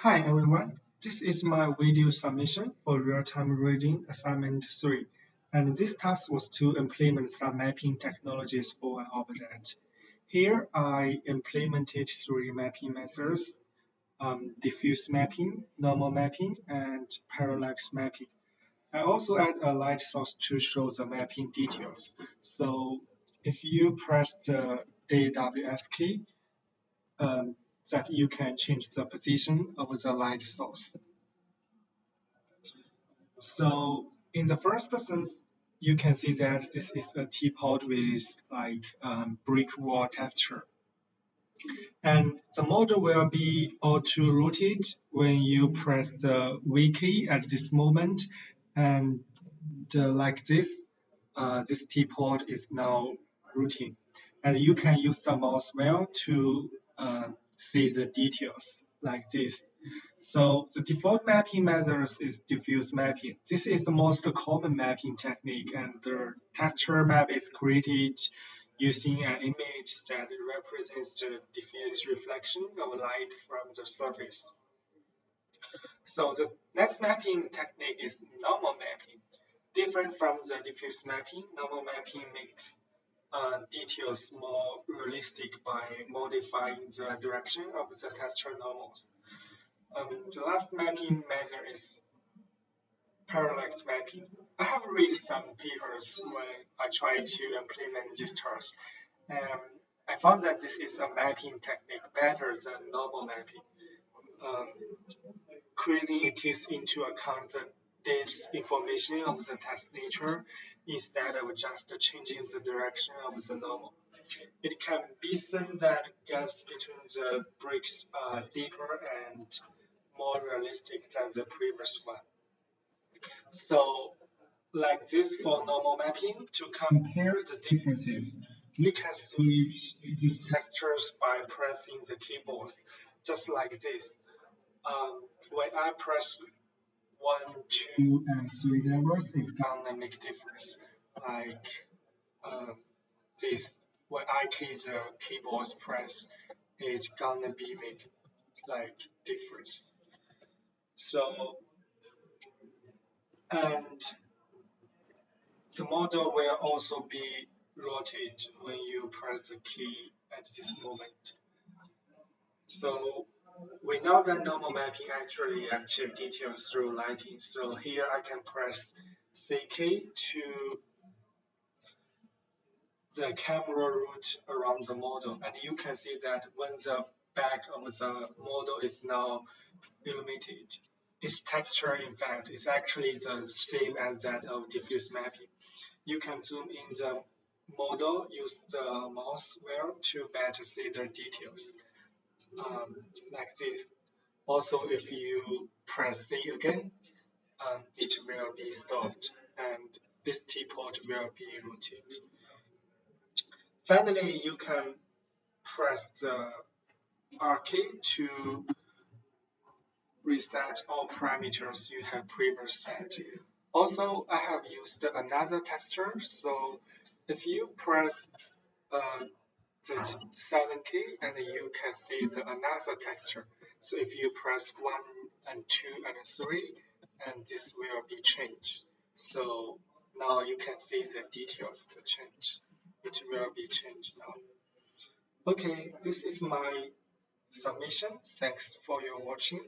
Hi everyone, this is my video submission for real-time reading assignment 3, and this task was to implement some mapping technologies for an object. Here I implemented three mapping methods, diffuse mapping, normal mapping, and parallax mapping. I also add a light source to show the mapping details. So if you press the AWS key, um, that you can change the position of the light source. So in the first sense, you can see that this is a teapot with brick wall texture. And the model will be auto-rotate when you press the V key at this moment. And like this teapot is now rotating. And you can use the mouse wheel to see the details like this. So the default mapping method is diffuse mapping. This is the most common mapping technique, and the texture map is created using an image that represents the diffuse reflection of light from the surface. So the next mapping technique is normal mapping. Different from the diffuse mapping, normal mapping makes details more realistic by modifying the direction of the texture normals. The last mapping method is parallax mapping. I have read some papers when I tried to implement this task, and I found that this is a mapping technique better than normal mapping. Creating it takes into account the depth information of the text nature instead of just changing the direction of the normal. It can be seen that gaps between the bricks are deeper and more realistic than the previous one. So like this for normal mapping, to compare the differences, we can switch these textures by pressing the keyboards, just like this. When I press 1, 2, and 3 numbers, it's gonna make difference. Like this, when I key the keyboard's press, it's gonna be make like difference. So and the model will also be rotated when you press the key at this moment. So we know that normal mapping actually achieve details through lighting. So here I can press CK to the camera route around the model. And you can see that when the back of the model is now illuminated, its texture, in fact, is actually the same as that of diffuse mapping. You can zoom in the model, use the mouse wheel to better see the details, like this. Also, if you press C again, it will be stopped, and this teapot will be rotated. Finally, you can press the R key to reset all parameters you have previously set. Also, I have used another texture, so if you press the 7 key, and you can see the another texture. So if you press 1 and 2 and 3, and this will be changed. So now you can see the details to change. It will be changed now. Okay, this is my submission. Thanks for your watching.